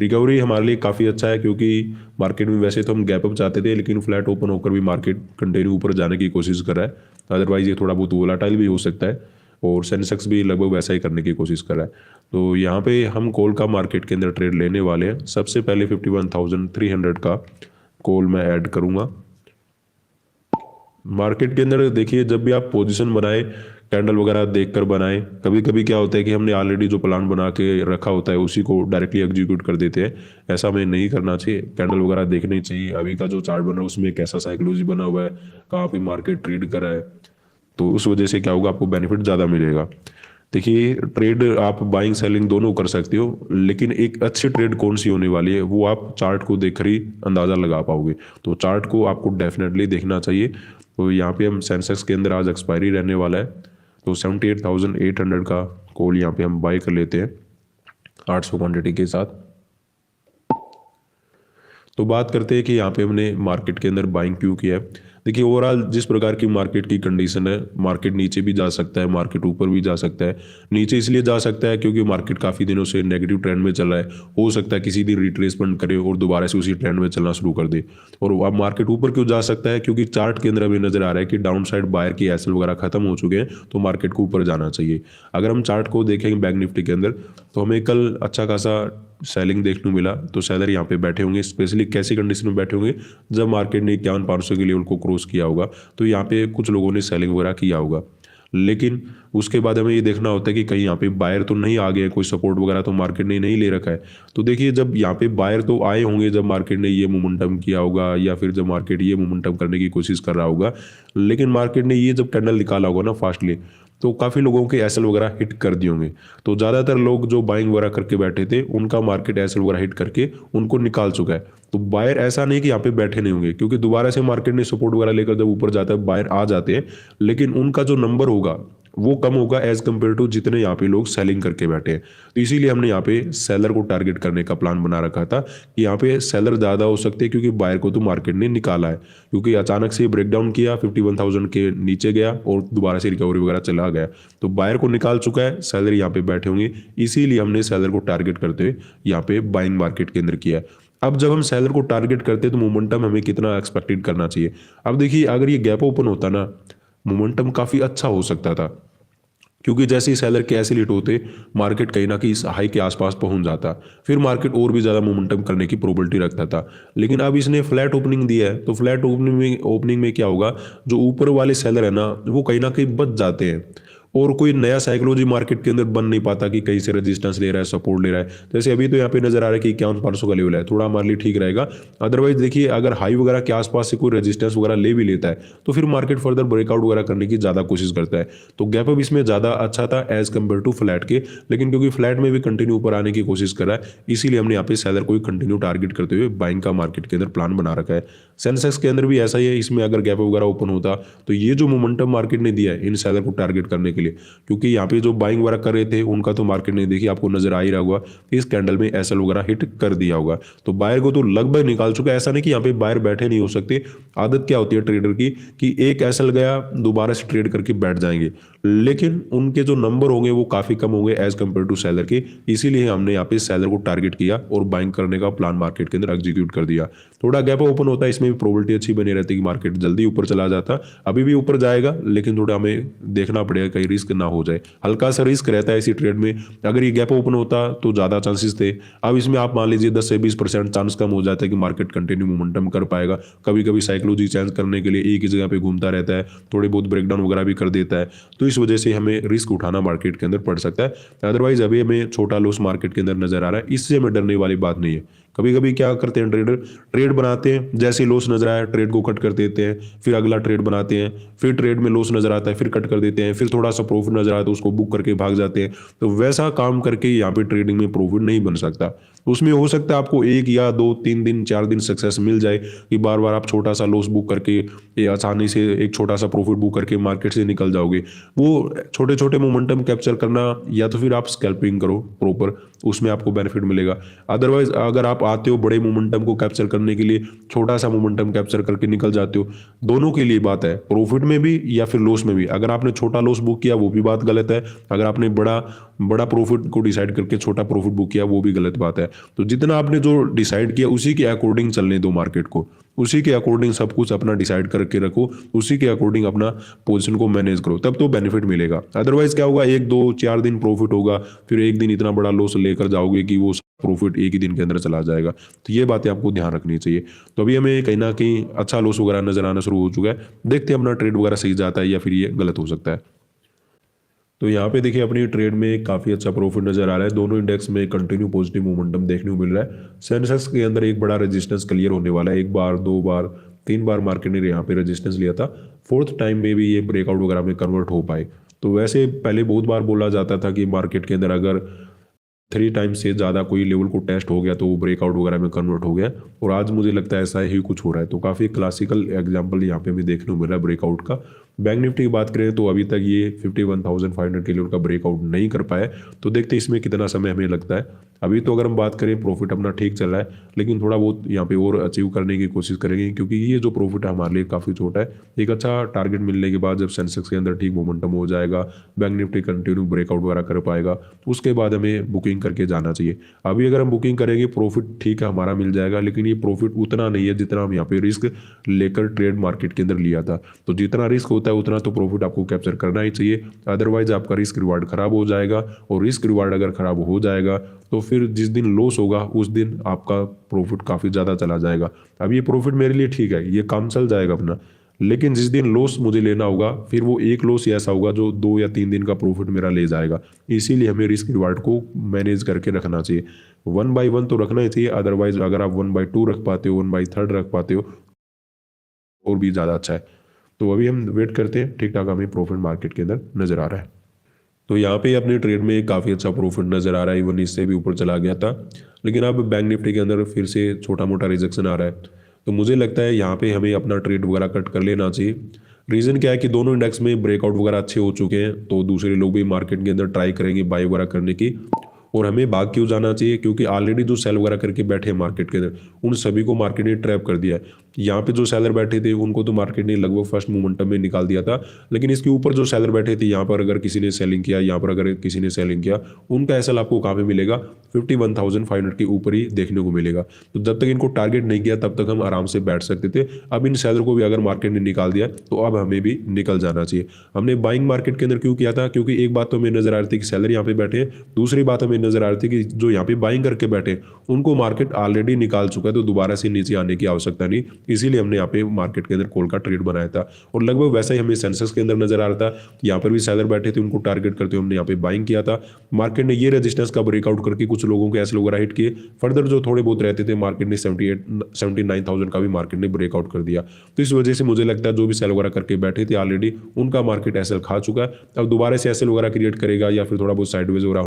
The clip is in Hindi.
रिकवरी हमारे लिए काफ़ी अच्छा है, क्योंकि मार्केट में वैसे तो हम गैप अप चाहते थे, लेकिन फ्लैट ओपन होकर भी मार्केट कंटिन्यू ऊपर जाने की कोशिश कर रहा है। अदरवाइज ये थोड़ा बहुत वोलाटाइल भी हो सकता है, और सेंसेक्स भी लगभग वैसा ही करने की कोशिश कर रहा है। तो यहाँ पे हम कॉल का मार्केट के अंदर ट्रेड लेने वाले हैं। सबसे पहले 51,300 का कॉल मैं ऐड करूँगा। मार्केट के अंदर देखिए, जब भी आप पोजीशन बनाए, कैंडल वगैरह देखकर बनाए। कभी कभी क्या होता है कि हमने ऑलरेडी जो प्लान बना के रखा होता है उसी को डायरेक्टली एग्जीक्यूट कर देते हैं। ऐसा हमें नहीं करना चाहिए, कैंडल वगैरह देखनी चाहिए। अभी का जो चार्ट बना है उसमें कैसा साइकोलॉजी बना हुआ है, कहाँ पे मार्केट ट्रेड कर रहा है, तो उस वजह से क्या होगा, आपको बेनिफिट ज़्यादा मिलेगा। देखिए, ट्रेड आप बाइंग सेलिंग दोनों कर सकते हो, लेकिन एक अच्छी ट्रेड कौन सी होने वाली है वो आप चार्ट को देखकर ही अंदाज़ा लगा पाओगे। तो चार्ट को आपको डेफिनेटली देखना चाहिए। तो यहाँ पे हम सेंसेक्स के अंदर आज एक्सपायरी रहने वाला है, तो 78,800 का कॉल यहाँ पे हम बाय कर लेते हैं 800 क्वांटिटी के साथ। तो बात करते हैं कि यहाँ पे हमने मार्केट के अंदर बाइंग क्यों किया है। देखिए, ओवरऑल जिस प्रकार की मार्केट की कंडीशन है, मार्केट नीचे भी जा सकता है, मार्केट ऊपर भी जा सकता है। नीचे इसलिए जा सकता है क्योंकि मार्केट काफ़ी दिनों से नेगेटिव ट्रेंड में चल रहा है। हो सकता है किसी दिन रिट्रेसमेंट करे और दोबारा से उसी ट्रेंड में चलना शुरू कर दे। और अब मार्केट ऊपर क्यों जा सकता है, क्योंकि चार्ट के अंदर हमें नजर आ रहा है कि डाउन साइड बायर की एसएल वगैरह खत्म हो चुके हैं, तो मार्केट को ऊपर जाना चाहिए। अगर हम चार्ट को देखेंगे बैंक निफ्टी के अंदर, तो हमें कल अच्छा खासा सेलिंग देखने को मिला। तो सेलर यहाँ पे बैठे होंगे, स्पेशली कैसी कंडीशन में बैठे होंगे, जब मार्केट ने 51,500 के लेवल को क्रॉस किया होगा, तो यहाँ पे कुछ लोगों ने सेलिंग वगैरह किया होगा। लेकिन उसके बाद हमें ये देखना होता है कि कहीं यहाँ पे बायर तो नहीं आ गए, कोई सपोर्ट वगैरह तो मार्केट ने नहीं ले रखा है। तो देखिए, जब यहाँ पे बायर तो आए होंगे जब मार्केट ने ये मोमेंटम किया होगा, या फिर जब मार्केट ये मोमेंटम करने की कोशिश कर रहा होगा, लेकिन मार्केट ने ये जब कैंडल निकाला होगा ना फास्टली, तो काफ़ी लोगों के एसएल वगैरह हिट कर दिए होंगे। तो ज़्यादातर लोग जो बाइंग वगैरह करके बैठे थे, उनका मार्केट एसएल वगैरह हिट करके उनको निकाल चुका है। तो बायर ऐसा नहीं कि यहाँ पे बैठे नहीं होंगे, क्योंकि दोबारा से मार्केट ने सपोर्ट वगैरह लेकर जब ऊपर जाता है बायर आ जाते हैं, लेकिन उनका जो नंबर होगा वो कम होगा एज कम्पेयर टू जितने यहाँ पे लोग सेलिंग करके बैठे हैं। तो इसीलिए हमने यहाँ पे सेलर को टारगेट करने का प्लान बना रखा था कि यहाँ पे सेलर ज़्यादा हो सकते हैं, क्योंकि बायर को तो मार्केट ने निकाला है। क्योंकि अचानक से ब्रेकडाउन किया, 51,000 के नीचे गया और दोबारा से रिकवरी वगैरह चला गया। तो बायर को निकाल चुका है, सेलर यहाँ पे बैठे होंगे, इसीलिए हमने सेलर को टारगेट करते हुए यहाँ पे बाइंग मार्केट के अंदर किया है। अब जब हम सेलर को टारगेट करते हैं तो मोमेंटम हमें कितना एक्सपेक्टेड करना चाहिए। अब देखिए, अगर ये गैप ओपन होता ना, मोमेंटम काफ़ी अच्छा हो सकता था, क्योंकि जैसे ही सेलर के ऐसे लिट होते, मार्केट कहीं ना कहीं इस हाई के आसपास पहुंच जाता, फिर मार्केट और भी ज़्यादा मोमेंटम करने की प्रोबेबिलिटी रखता था। लेकिन अब इसने फ्लैट ओपनिंग दिया है, तो फ्लैट ओपनिंग में क्या होगा, जो ऊपर वाले सेलर है ना, वो कहीं ना कहीं बच जाते हैं, और कोई नया साइकोलॉजी मार्केट के अंदर बन नहीं पाता कि कहीं से रेजिस्टेंस ले रहा है, सपोर्ट ले रहा है। जैसे अभी तो यहाँ पे नजर आ रहा है कि 51,500 का लेवल है, थोड़ा हमारे लिए ठीक रहेगा। अदरवाइज देखिए, अगर हाई वगैरह के आसपास से कोई रेजिस्टेंस वगैरह ले भी लेता है, तो फिर मार्केट फर्दर ब्रेकआउट वगैरह करने की ज़्यादा कोशिश करता है। तो गैप अप इसमें ज़्यादा अच्छा था एज कम्पेयर टू फ्लैट के, लेकिन क्योंकि फ्लैट में भी कंटिन्यू ऊपर आने की कोशिश कर रहा है, इसीलिए हमने यहाँ पे सेलर को कंटिन्यू टारगेट करते हुए बाइंग का मार्केट के अंदर प्लान बना रखा है। सेंसेक्स के अंदर भी ऐसा ही है, इसमें अगर गैप वगैरह ओपन होता, तो ये जो मोमेंटम मार्केट ने दिया है इन सेलर को टारगेट करने के लिए, क्योंकि यहाँ पे जो बाइंग वगैरह कर रहे थे उनका तो मार्केट ने देखिए आपको नजर आ ही रहा होगा कि इस कैंडल में एसएल वगैरह हिट कर दिया होगा। तो बायर को तो लगभग निकाल चुका है। ऐसा नहीं कि यहाँ पे बायर बैठे नहीं हो सकते। आदत क्या होती है ट्रेडर की कि एक एसएल गया, दोबारा से ट्रेड करके बैठ जाएंगे, लेकिन उनके जो नंबर होंगे वो काफी कम होंगे एज कम्पेयर टू सेलर के। इसीलिए हमने यहाँ पे सेलर को टारगेट किया और बाइंग करने का प्लान मार्केट के अंदर एग्जीक्यूट कर दिया। थोड़ा गैप ओपन होता है, इसमें भी प्रोबेबिलिटी अच्छी बनी रहती है कि मार्केट जल्दी ऊपर चला जाता। अभी भी ऊपर जाएगा, लेकिन थोड़ा हमें देखना पड़ेगा कहीं रिस्क ना हो जाए। हल्का सा रिस्क रहता है इसी ट्रेड में। अगर ये गैप ओपन होता तो ज़्यादा चांसेस थे। अब इसमें आप मान लीजिए 10 से 20% चांस कम हो जाता है कि मार्केट कंटिन्यू मोमेंटम कर पाएगा। कभी कभी साइकोलॉजी चेंज करने के लिए एक ही जगह पे घूमता रहता है, थोड़े बहुत ब्रेकडाउन वगैरह भी कर देता है। तो इस वजह से हमें रिस्क उठाना मार्केट के अंदर पड़ सकता है। अदरवाइज अभी हमें छोटा लॉस मार्केट के अंदर नजर आ रहा है, इससे हमें डरने वाली बात नहीं है। कभी कभी क्या करते हैं ट्रेडर, ट्रेड बनाते हैं, जैसे लॉस नजर आया ट्रेड को कट कर देते हैं, फिर अगला ट्रेड बनाते हैं, फिर ट्रेड में लॉस नजर आता है फिर कट कर देते हैं, फिर थोड़ा सा प्रॉफिट नजर आता है उसको बुक करके भाग जाते हैं। तो वैसा काम करके यहाँ पे ट्रेडिंग में प्रॉफिट नहीं बन सकता। उसमें हो सकता है आपको 1 या 2 3 दिन 4 दिन सक्सेस मिल जाए कि बार बार आप छोटा सा लॉस बुक करके ये आसानी से एक छोटा सा प्रॉफिट बुक करके मार्केट से निकल जाओगे। वो छोटे छोटे मोमेंटम कैप्चर करना, या तो फिर आप स्कैल्पिंग करो प्रॉपर, उसमें आपको बेनिफिट मिलेगा। अदरवाइज अगर आप आते हो बड़े मोमेंटम को कैप्चर करने के लिए, छोटा सा मोमेंटम कैप्चर करके निकल जाते हो, दोनों के लिए बात है, प्रॉफिट में भी या फिर लॉस में भी। अगर आपने छोटा लॉस बुक किया वो भी बात गलत है, अगर आपने बड़ा बड़ा प्रॉफिट को डिसाइड करके छोटा प्रॉफिट बुक किया, वो भी गलत बात है। तो जितना आपने जो डिसाइड किया उसी के अकॉर्डिंग चलने दो मार्केट को, उसी के अकॉर्डिंग सब कुछ अपना डिसाइड करके रखो, उसी के अकॉर्डिंग अपना पोजीशन को मैनेज करो, तब तो बेनिफिट मिलेगा। अदरवाइज क्या होगा, 1 2 4 दिन प्रॉफिट होगा, फिर एक दिन इतना बड़ा लॉस लेकर जाओगे कि वो प्रॉफिट एक ही दिन के अंदर चला जाएगा। तो ये बातें आपको ध्यान रखनी चाहिए। तो अभी हमें कहीं ना कहीं अच्छा लॉस वगैरह नजर आना शुरू हो चुका है, देखते हैं अपना ट्रेड वगैरह सही जाता है या फिर ये गलत हो सकता है। तो यहाँ पे देखिए अपनी ट्रेड में काफ़ी अच्छा प्रॉफिट नजर आ रहा है, दोनों इंडेक्स में कंटिन्यू पॉजिटिव मोमेंटम देखने को मिल रहा है। सेंसेक्स के अंदर एक बड़ा रेजिस्टेंस क्लियर होने वाला है, 1 बार 2 बार 3 बार मार्केट ने यहाँ पे रेजिस्टेंस लिया था, फोर्थ टाइम में भी ये ब्रेकआउट वगैरह में कन्वर्ट हो पाए। तो वैसे पहले बहुत बार बोला जाता था कि मार्केट के अंदर अगर 3 टाइम से ज़्यादा कोई लेवल को टेस्ट हो गया तो वो ब्रेकआउट वगैरह में कन्वर्ट हो गया, और आज मुझे लगता है ऐसा ही कुछ हो रहा है। तो काफ़ी क्लासिकल एग्जांपल यहाँ पे हमें देखने को मिल रहा है ब्रेकआउट का। बैंक निफ्टी की बात करें तो अभी तक ये 51,500 के लेवल का ब्रेकआउट नहीं कर पाया, तो देखते हैं इसमें कितना समय हमें लगता है। अभी तो अगर हम बात करें प्रॉफिट अपना ठीक चल रहा है, लेकिन थोड़ा बहुत यहाँ पे और अचीव करने की कोशिश करेंगे, क्योंकि ये जो प्रॉफिट है हमारे लिए काफ़ी छोटा है। एक अच्छा टारगेट मिलने के बाद जब सेंसेक्स के अंदर ठीक मोमेंटम हो जाएगा, बैंक निफ्टी कंटिन्यू ब्रेकआउट वगैरह कर पाएगा, उसके बाद हमें बुकिंग करके जाना चाहिए। अभी अगर हम बुकिंग करेंगे प्रॉफिट ठीक है हमारा मिल जाएगा, लेकिन ये प्रॉफिट उतना नहीं है जितना हम यहाँ पे रिस्क लेकर ट्रेड मार्केट के अंदर लिया था। तो जितना रिस्क होता है उतना तो प्रॉफिट आपको कैप्चर करना ही चाहिए, अदरवाइज आपका रिस्क रिवार्ड खराब हो जाएगा, और रिस्क रिवार्ड अगर खराब हो जाएगा तो फिर जिस दिन लॉस होगा उस दिन आपका प्रॉफिट काफ़ी ज़्यादा चला जाएगा। अब ये प्रॉफिट मेरे लिए ठीक है, ये काम चल जाएगा अपना, लेकिन जिस दिन लॉस मुझे लेना होगा फिर वो एक लॉस ही ऐसा होगा जो 2 या 3 दिन का प्रॉफिट मेरा ले जाएगा। इसीलिए हमें रिस्क रिवार्ड को मैनेज करके रखना चाहिए, 1/1 तो रखना ही चाहिए, अदरवाइज अगर आप 1/2 रख पाते हो, 1/3 रख पाते हो और भी ज़्यादा अच्छा है। तो अभी हम वेट करते हैं, ठीक ठाक हमें प्रॉफिट मार्केट के अंदर नज़र आ रहा है। तो यहाँ पे अपने ट्रेड में काफ़ी अच्छा प्रॉफिट नज़र आ रहा है, इवन इससे भी ऊपर चला गया था, लेकिन अब बैंक निफ्टी के अंदर फिर से छोटा मोटा रिजेक्शन आ रहा है। तो मुझे लगता है यहाँ पे हमें अपना ट्रेड वगैरह कट कर लेना चाहिए। रीज़न क्या है कि दोनों इंडेक्स में ब्रेकआउट वगैरह अच्छे हो चुके हैं, तो दूसरे लोग भी मार्केट के अंदर ट्राई करेंगे बाय वगैरह करने की, और हमें भाग क्यों जाना चाहिए, क्योंकि ऑलरेडी जो सेल वगैरह करके बैठे हैं मार्केट के अंदर उन सभी को मार्केट ने ट्रैप कर दिया है। यहाँ पे जो सेलर बैठे थे उनको तो मार्केट ने लगभग फर्स्ट मोमेंटम में निकाल दिया था, लेकिन इसके ऊपर जो सेलर बैठे थे यहाँ पर अगर किसी ने सेलिंग किया, यहाँ पर अगर किसी ने सेलिंग किया, उनका एसएल आपको कहाँ पे मिलेगा, 51,500 के ऊपर ही देखने को मिलेगा। तो जब तक इनको टारगेट नहीं किया तब तक हम आराम से बैठ सकते थे। अब इन सेलर को भी अगर मार्केट ने निकाल दिया तो अब हमें भी निकल जाना चाहिए। हमने बाइंग मार्केट के अंदर क्यों किया था, क्योंकि एक बात तो हमें नजर आ रही थी कि सेलर यहाँ पे बैठे हैं, दूसरी बात हमें नजर आ रही थी कि जो यहाँ पे बाइंग करके बैठे उनको मार्केट ऑलरेडी निकाल चुका है, तो दोबारा से नीचे आने की आवश्यकता नहीं, इसीलिए हमने यहाँ पे मार्केट के अंदर कॉल का ट्रेड बनाया था। और लगभग वैसा ही हमें सेंसेक्स के अंदर नजर आ रहा था, यहाँ पर भी सेलर बैठे थे, उनको टारगेट करते हुए हमने यहाँ पे बाइंग किया था। मार्केट ने ये रेजिस्टेंस का ब्रेकआउट करके कुछ लोगों के ऐसे वगैरह हिट किए, फर्दर जो थोड़े बहुत रहते थे मार्केट ने 79,000 का भी मार्केट ने ब्रेकआउट कर दिया। तो इस वजह से मुझे लगता है जो भी सेल वगैरह करके बैठे थे ऑलरेडी उनका मार्केट एसएल खा चुका है। अब दोबारा से एसएल वगैरह क्रिएट करेगा या फिर थोड़ा बहुत साइडवेज वगैरह